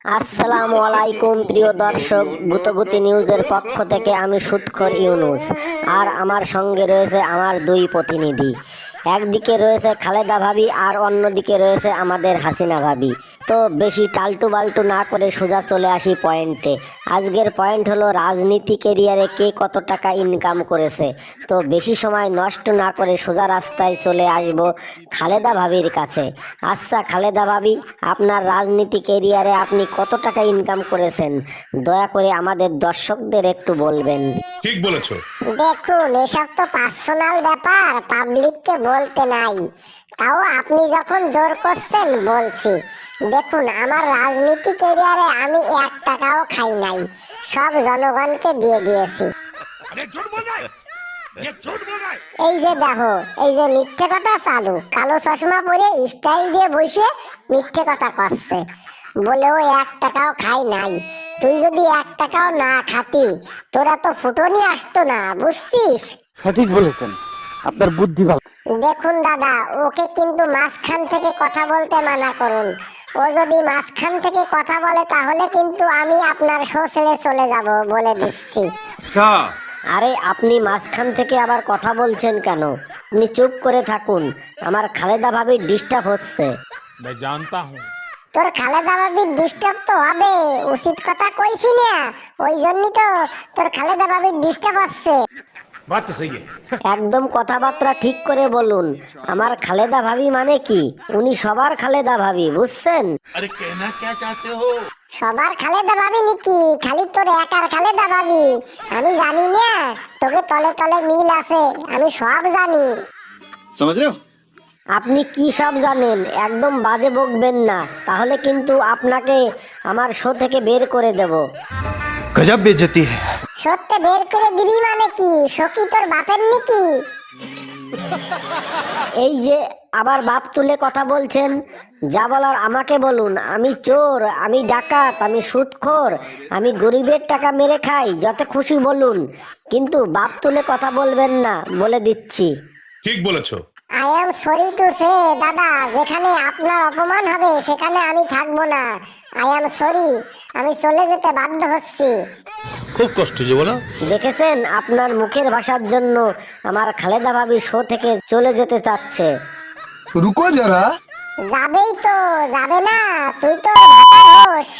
আসসালামু আলাইকুম প্রিয় দর্শক, গুতগুতি নিউজের পক্ষ থেকে আমি সুৎখর ইউনুস। আর আমার সঙ্গে রয়েছে আমার দুই প্রতিনিধি। একদিকে রয়েছে খালেদা ভাবি আর অন্যদিকে রয়েছে আমাদের হাসিনা ভাবি। তো বেশি টালটু বাল্টু না করে সোজা চলে আসি পয়েন্টে। আজকের পয়েন্ট হলো রাজনীতি কেরিয়ারে কে কত টাকা ইনকাম করেছে। তো বেশি সময় নষ্ট না করে সোজা রাস্তায় চলে আসব খালেদা ভাবির কাছে। আচ্ছা খালেদা ভাবি, আপনার রাজনীতি কেরিয়ারে আপনি কত টাকা ইনকাম করেছেন দয়া করে আমাদের দর্শকদের একটু বলবেন। ঠিক বলেছো। দেখুন, এসব তো পার্সোনাল ব্যাপার, পাবলিককে বলতে নাই। তাও আপনি যখন জোর করছেন বলছি। দেখুন, আমার রাজনীতি ক্যারিয়ারে আমি 1 টাকাও খাই নাই, সব জনগণকে দিয়ে দিয়েছি। এই যে দেখো, এই যে মিথ্যে কথা চালু, কালো চশমা পরে স্টাইল দিয়ে বসে মিথ্যে কথা করছে, বলেও 1 টাকাও খাই নাই। তুই যদি 1 টাকাও না খাতি, তোরা তো ফুটনি আসতো না, বুঝছিস? সঠিক বলেছেন, আপনার বুদ্ধি ভালো। দেখুন দাদা, ওকে কিন্তু মাঝখান থেকে কথা বলতে মানা করুন। ও যদি মাঝখান থেকে কথা বলে তাহলে কিন্তু আমি আপনার শো ছেড়ে চলে যাব, বলে দিচ্ছি। আরে আপনি মাঝখান থেকে আবার কথা বলছেন কেন? আপনি চুপ করে থাকুন, আমার খালেদা ভাবির ডিস্টার্ব হচ্ছে। তোর খালেদা ভাবির ডিস্টার্ব তো হবে, উচিত কথা কইছি না, ওই জন্যই তো তোর খালেদা ভাবির ডিস্টার্ব হচ্ছে। একদম কথাবার্তা ঠিক করে বলুন। আমার খালেদা ভাবি মানে কি? উনি সবার খালেদা ভাবি, বুঝছেন? সবার খালেদা ভাবি নাকি? খালি তোর একার খালেদা ভাবি? আমি জানি না, তোকে তলে তলে মিল আছে, আমি সব জানি। আপনি কি সব জানেন? একদম বাজে বকবেন না, তাহলে কিন্তু আপনাকে আমার শো থেকে বের করে দেব। গজব বেইজ্জতি है। সত্যি বের করে দিবি মানে কি? সখী তোর বাপের নাকি? এই যে আবার বাপ তুলে কথা বলছেন, যা বলার আমাকে বলুন। আমি চোর, আমি ডাকাত, আমি সুদখোর, আমি গরিবের টাকা মেরে খাই, যত খুশি বলুন, কিন্তু বাপ তুলে কথা বলবেন না, বলে দিচ্ছি। ঠিক বলেছো। I am sorry to say দাদা, যেখানে আপনার অপমান হবে সেখানে আমি থাকবো না। আই এম সরি, আমি চলে যেতে বাধ্য হচ্ছি। খুব কষ্ট যে বলো। দেখেছেন, আপনার মুখের ভাষার জন্য আমার খালেদা ভাবি শো থেকে চলে যেতে চাচ্ছে। रुको जरा। যাবেই তো, যাবে না? তুই তো ভাতার হোস।